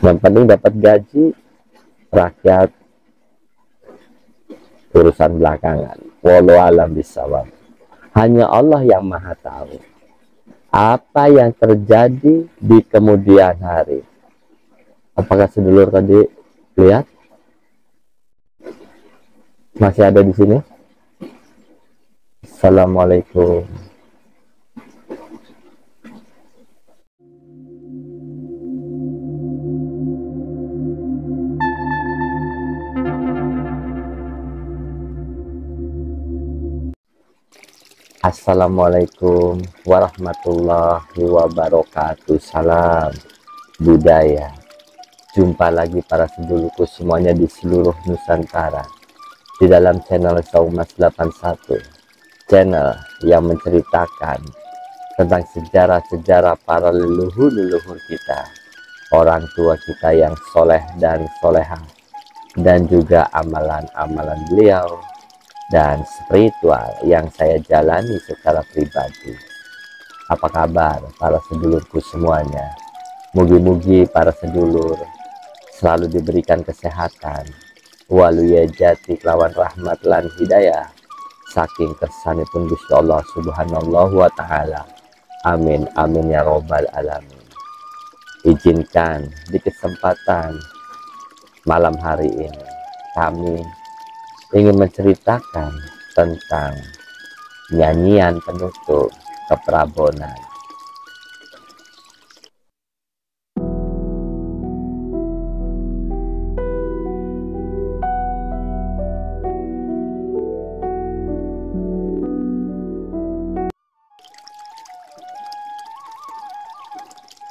Yang penting dapat gaji, rakyat urusan belakangan. Wallahu a'lam bishawab. Hanya Allah yang maha tahu apa yang terjadi di kemudian hari. Apakah sedulur tadi lihat? Masih ada di sini? Assalamualaikum. Assalamualaikum warahmatullahi wabarakatuh. Salam budaya. Jumpa lagi para sedulurku semuanya di seluruh Nusantara di dalam channel Saumas 81, channel yang menceritakan tentang sejarah-sejarah para leluhur-leluhur kita, orang tua kita yang soleh dan soleha, dan juga amalan-amalan beliau dan spiritual yang saya jalani secara pribadi. Apa kabar para sedulurku semuanya? Mugi-mugi para sedulur selalu diberikan kesehatan, waluya jati kelawan rahmat lan hidayah saking kersanipun Gusti Allah subhanahu wa ta'ala. Amin amin ya robbal alamin. Izinkan di kesempatan malam hari ini kami ingin menceritakan tentang nyanyian penutup keprabonan.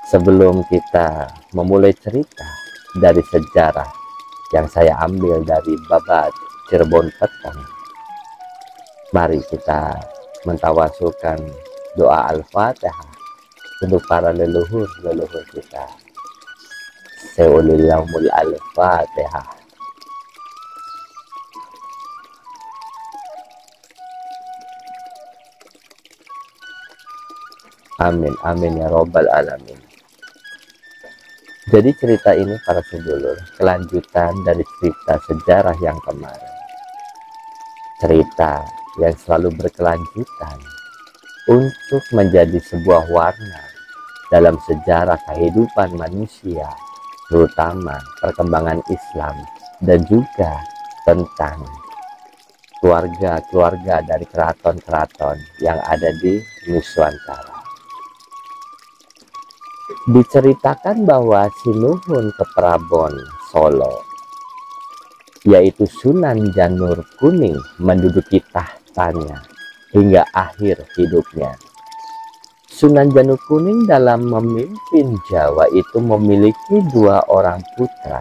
Sebelum kita memulai cerita dari sejarah yang saya ambil dari Babat Cirebon Petang, mari kita mentawasulkan doa Al-Fatihah untuk para leluhur-leluhur kita. Seulillamul Al-Fatihah. Amin amin ya robbal alamin. Jadi cerita ini para sedulur kelanjutan dari cerita sejarah yang kemarin. Cerita yang selalu berkelanjutan untuk menjadi sebuah warna dalam sejarah kehidupan manusia, terutama perkembangan Islam dan juga tentang keluarga-keluarga dari keraton-keraton yang ada di Nusantara. Diceritakan bahwa Sinuhun Keprabon Solo, yaitu Sunan Janur Kuning, menduduki tahtanya hingga akhir hidupnya. Sunan Janur Kuning dalam memimpin Jawa itu memiliki dua orang putra.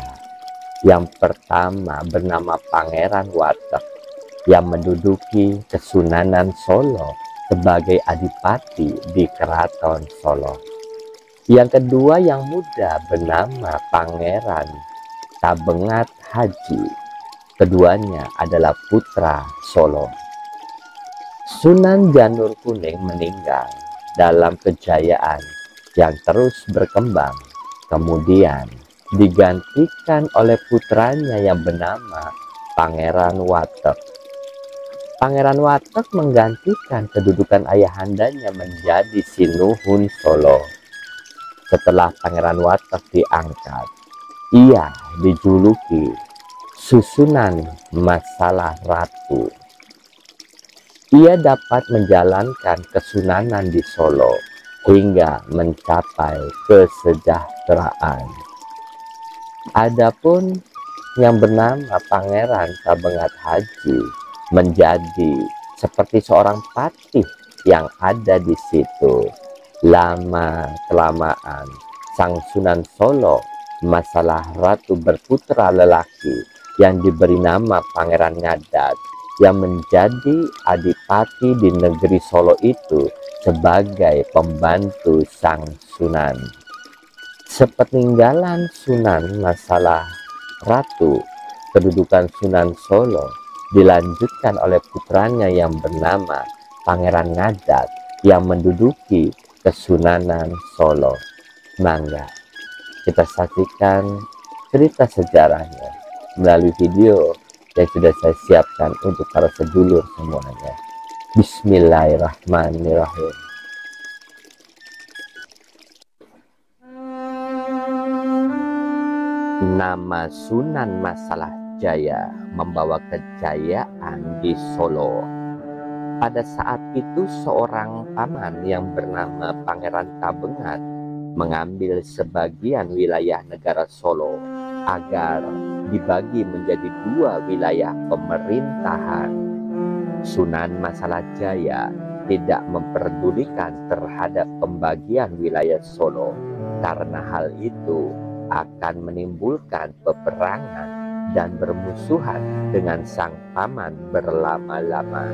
Yang pertama bernama Pangeran Watek yang menduduki Kesunanan Solo sebagai adipati di Keraton Solo. Yang kedua yang muda bernama Pangeran Tabengat Haji. Keduanya adalah putra Solo. Sunan Janur Kuning meninggal dalam kejayaan yang terus berkembang. Kemudian digantikan oleh putranya yang bernama Pangeran Watek. Pangeran Watek menggantikan kedudukan ayahandanya menjadi Sinuhun Solo. Setelah Pangeran Watek diangkat, ia dijuluki Susunan Masalah Ratu. Ia dapat menjalankan kesunanan di Solo hingga mencapai kesejahteraan. Adapun yang bernama Pangeran Tabengat Haji menjadi seperti seorang patih yang ada di situ. Lama-kelamaan Sang Sunan Solo Masalah Ratu berputra lelaki yang diberi nama Pangeran Ngadat yang menjadi adipati di negeri Solo itu sebagai pembantu Sang Sunan. Sepeninggalan Sunan Masalah Ratu, kedudukan Sunan Solo dilanjutkan oleh putranya yang bernama Pangeran Ngadat yang menduduki Kesunanan Solo. Mangga Kita saksikan cerita sejarahnya melalui video yang sudah saya siapkan untuk para sedulur semuanya. Bismillahirrahmanirrahim. Nama Sunan Masalah Jaya membawa kejayaan di Solo. Pada saat itu seorang paman yang bernama Pangeran Tabengat mengambil sebagian wilayah negara Solo agar dibagi menjadi dua wilayah pemerintahan. Sunan Masalah Jaya tidak memperdulikan terhadap pembagian wilayah Solo karena hal itu akan menimbulkan peperangan dan bermusuhan dengan sang paman berlama-lama.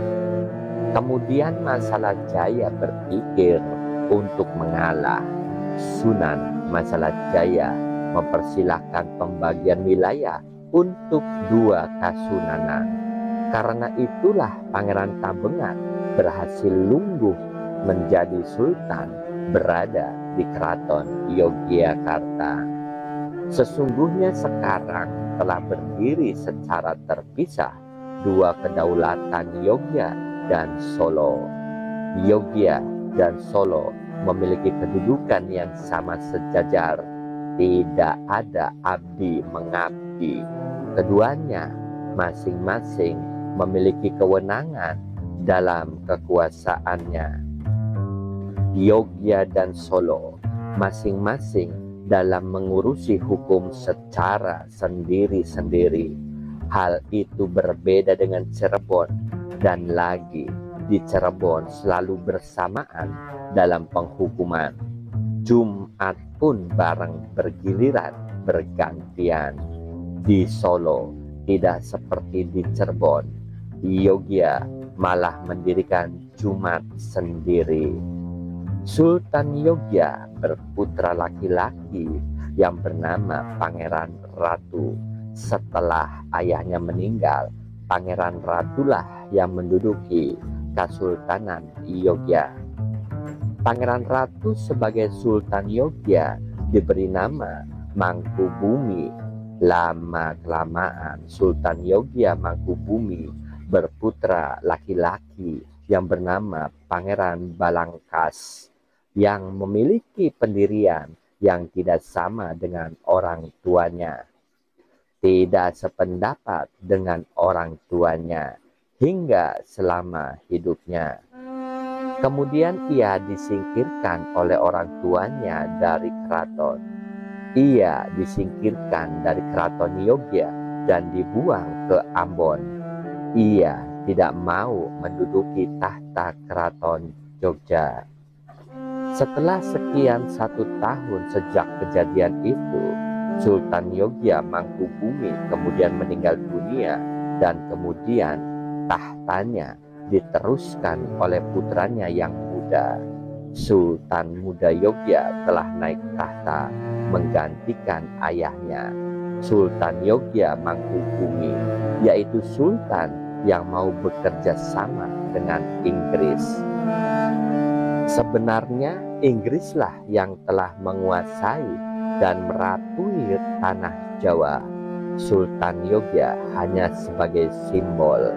Kemudian Masalah Jaya berpikir untuk mengalah. Sunan Masalah Jaya mempersilahkan pembagian wilayah untuk dua kasunanan. Karena itulah Pangeran Tabengat berhasil lungguh menjadi sultan berada di Keraton Yogyakarta. Sesungguhnya sekarang telah berdiri secara terpisah dua kedaulatan Yogya dan Solo. Yogya dan Solo memiliki kedudukan yang sama sejajar, tidak ada abdi mengabdi. Keduanya masing-masing memiliki kewenangan dalam kekuasaannya. Yogya dan Solo masing-masing dalam mengurusi hukum secara sendiri-sendiri. Hal itu berbeda dengan Cirebon, dan lagi di Cirebon selalu bersamaan dalam penghukuman. Jumat pun bareng bergiliran bergantian. Di Solo tidak seperti di Cirebon. Yogya malah mendirikan Jumat sendiri. Sultan Yogya berputra laki-laki yang bernama Pangeran Ratu. Setelah ayahnya meninggal, Pangeran Ratulah yang menduduki Kesultanan Yogya. Pangeran Ratu sebagai Sultan Yogya diberi nama Mangkubumi. Lama-kelamaan Sultan Yogya Mangkubumi berputra laki-laki yang bernama Pangeran Balangkas, yang memiliki pendirian yang tidak sama dengan orang tuanya. Tidak sependapat dengan orang tuanya hingga selama hidupnya. Kemudian ia disingkirkan oleh orang tuanya dari keraton. Ia disingkirkan dari keraton Yogya dan dibuang ke Ambon. Ia tidak mau menduduki tahta keraton Jogja. Setelah sekian 1 tahun sejak kejadian itu, Sultan Yogya Mangkubumi kemudian meninggal dunia dan kemudian tahtanya diteruskan oleh putranya yang muda. Sultan muda Yogya telah naik tahta menggantikan ayahnya, Sultan Yogya Mangkubumi, yaitu sultan yang mau bekerja sama dengan Inggris. Sebenarnya Inggrislah yang telah menguasai dan meratui tanah Jawa. Sultan Yogya hanya sebagai simbol.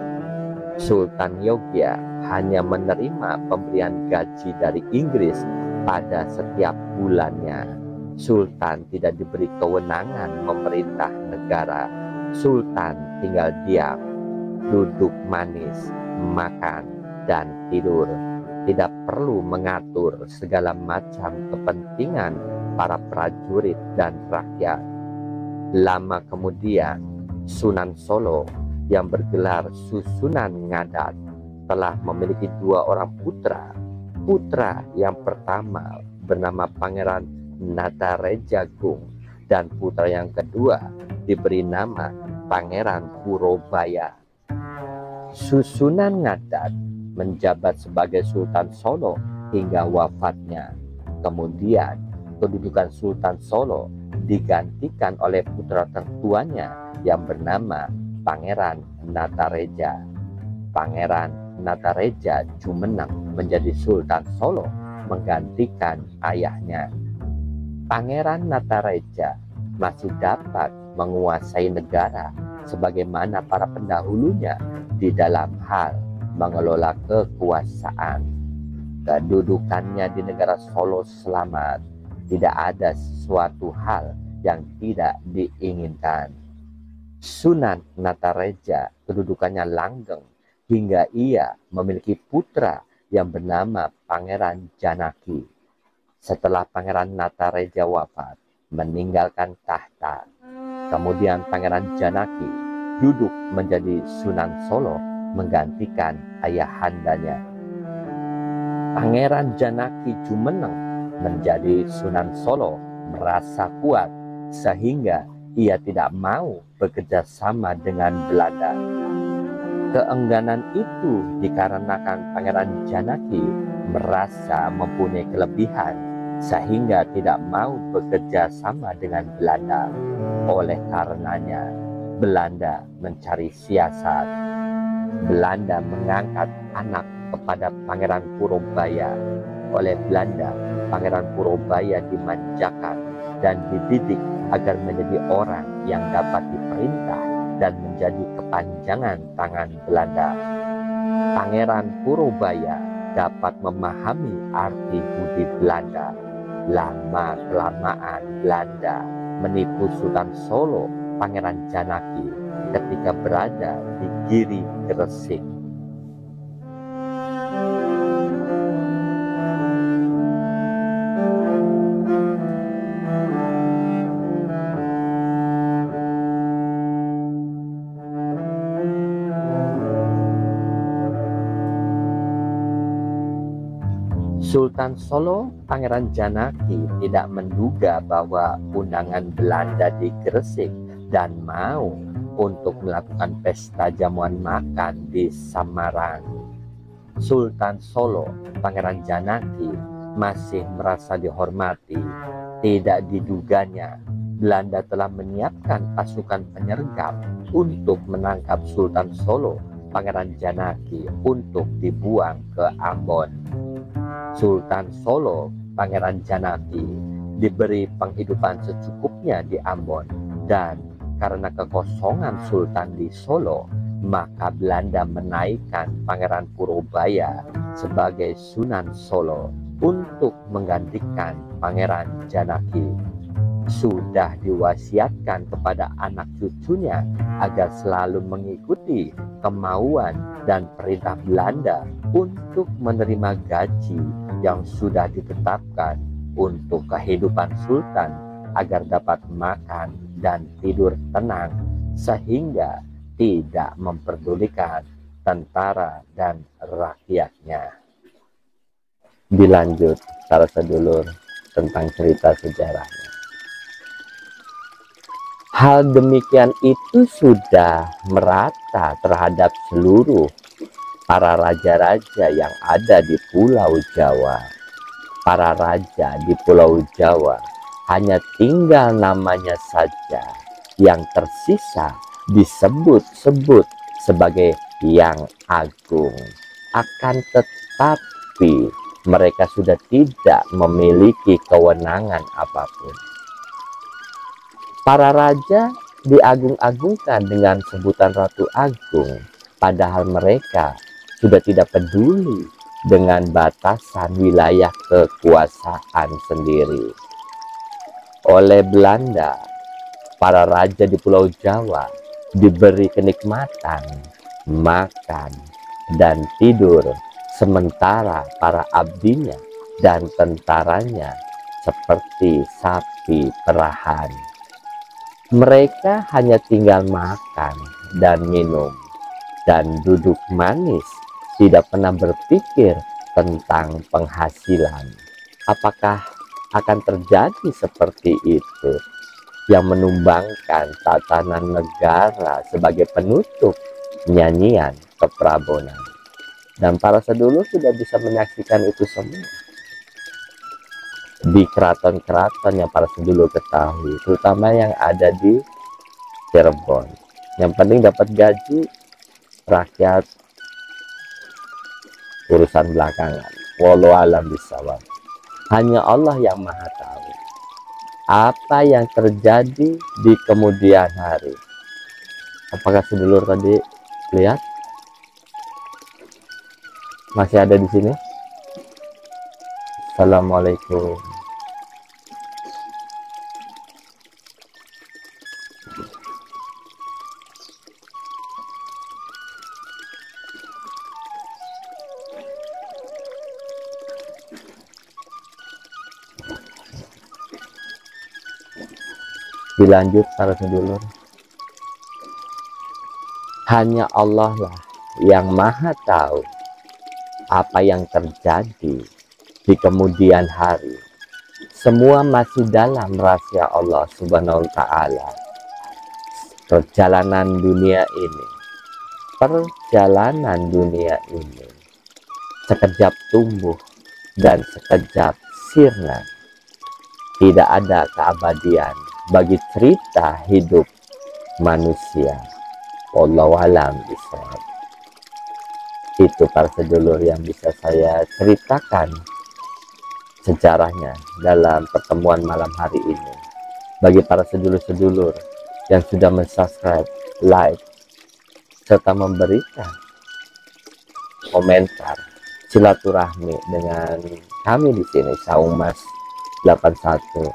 Sultan Yogya hanya menerima pemberian gaji dari Inggris pada setiap bulannya. Sultan tidak diberi kewenangan memerintah negara. Sultan tinggal diam, duduk manis, makan, dan tidur. Tidak perlu mengatur segala macam kepentingan para prajurit dan rakyat. Lama kemudian, Sunan Solo yang bergelar Susunan Ngadat telah memiliki 2 orang putra. Putra yang pertama bernama Pangeran Natarejagung dan putra yang kedua diberi nama Pangeran Purobaya. Susunan Ngadat menjabat sebagai Sultan Solo hingga wafatnya. Kemudian kedudukan Sultan Solo digantikan oleh putra tertuanya yang bernama Pangeran Natareja. Pangeran Natareja Jumeneng menjadi Sultan Solo menggantikan ayahnya. Pangeran Natareja masih dapat menguasai negara sebagaimana para pendahulunya di dalam hal mengelola kekuasaan. Kedudukannya di negara Solo selamat. Tidak ada sesuatu hal yang tidak diinginkan. Sunan Natareja kedudukannya langgeng hingga ia memiliki putra yang bernama Pangeran Janaki. Setelah Pangeran Natareja wafat, meninggalkan tahta, kemudian Pangeran Janaki duduk menjadi Sunan Solo menggantikan ayahandanya. Pangeran Janaki Jumeneng menjadi Sunan Solo merasa kuat sehingga ia tidak mau bekerja sama dengan Belanda. Keengganan itu dikarenakan Pangeran Janaki merasa mempunyai kelebihan sehingga tidak mau bekerja sama dengan Belanda. Oleh karenanya, Belanda mencari siasat. Belanda mengangkat anak kepada Pangeran Purobaya. Oleh Belanda, Pangeran Purobaya dimanjakan dan dididik agar menjadi orang yang dapat diperintah dan menjadi kepanjangan tangan Belanda. Pangeran Purobaya dapat memahami arti budi Belanda. Lama-kelamaan Belanda menipu Sultan Solo, Pangeran Janaki, ketika berada di Giri Gresik. Sultan Solo, Pangeran Janaki tidak menduga bahwa undangan Belanda di Gresik dan mau untuk melakukan pesta jamuan makan di Samarang. Sultan Solo, Pangeran Janaki masih merasa dihormati. Tidak diduganya, Belanda telah menyiapkan pasukan penyergap untuk menangkap Sultan Solo, Pangeran Janaki untuk dibuang ke Ambon. Sultan Solo, Pangeran Janaki diberi penghidupan secukupnya di Ambon, dan karena kekosongan Sultan di Solo, maka Belanda menaikkan Pangeran Purobaya sebagai Sunan Solo untuk menggantikan Pangeran Janaki. Sudah diwasiatkan kepada anak cucunya agar selalu mengikuti kemauan dan perintah Belanda untuk menerima gaji yang sudah ditetapkan untuk kehidupan Sultan agar dapat makan dan tidur tenang sehingga tidak memperdulikan tentara dan rakyatnya. Dilanjut para sedulur tentang cerita sejarahnya. Hal demikian itu sudah merata terhadap seluruh para raja-raja yang ada di Pulau Jawa. Para raja di Pulau Jawa hanya tinggal namanya saja yang tersisa disebut-sebut sebagai yang agung. Akan tetapi mereka sudah tidak memiliki kewenangan apapun. Para raja diagung-agungkan dengan sebutan Ratu Agung, padahal mereka sudah tidak peduli dengan batasan wilayah kekuasaan sendiri. Oleh Belanda, para raja di Pulau Jawa diberi kenikmatan, makan, dan tidur, sementara para abdinya dan tentaranya seperti sapi perahan. Mereka hanya tinggal makan dan minum dan duduk manis, tidak pernah berpikir tentang penghasilan. Apakah akan terjadi seperti itu yang menumbangkan tatanan negara sebagai penutup nyanyian keprabonan? Dan para sedulur sudah bisa menyaksikan itu semua di keraton-keraton yang para sedulur ketahui, terutama yang ada di Cirebon. Yang penting dapat gaji, rakyat urusan belakangan. Wallahu a'lam bishawab. Hanya Allah yang maha tahu. apa yang terjadi di kemudian hari. Apakah sedulur tadi lihat? Masih ada di sini? Assalamualaikum. Dilanjut para sedulur. Hanya Allah lah yang maha tahu apa yang terjadi di kemudian hari. Semua masih dalam rahasia Allah Subhanahu wa Ta'ala. Perjalanan dunia ini sekejap tumbuh dan sekejap sirna. Tidak ada keabadian bagi cerita hidup manusia. Wallahu a'lam bishawab. Itu para sedulur yang bisa saya ceritakan sejarahnya dalam pertemuan malam hari ini. Bagi para sedulur-sedulur yang sudah mensubscribe, like, serta memberikan komentar silaturahmi dengan kami di sini, Saung Mas 81.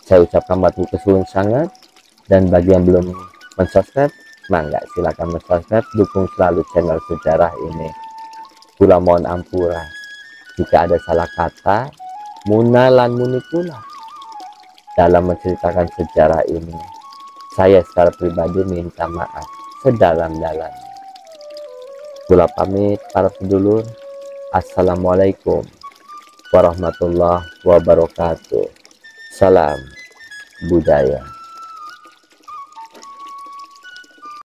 Saya ucapkan batu kesuwun sangat, dan bagi yang belum mensubscribe, mangga silakan mensubscribe, dukung selalu channel sejarah ini. Kula mohon ampura jika ada salah kata, muna lan muni kula dalam menceritakan sejarah ini. Saya secara pribadi minta maaf sedalam-dalamnya. Kula pamit para sedulur. Assalamualaikum warahmatullahi wabarakatuh. Salam budaya.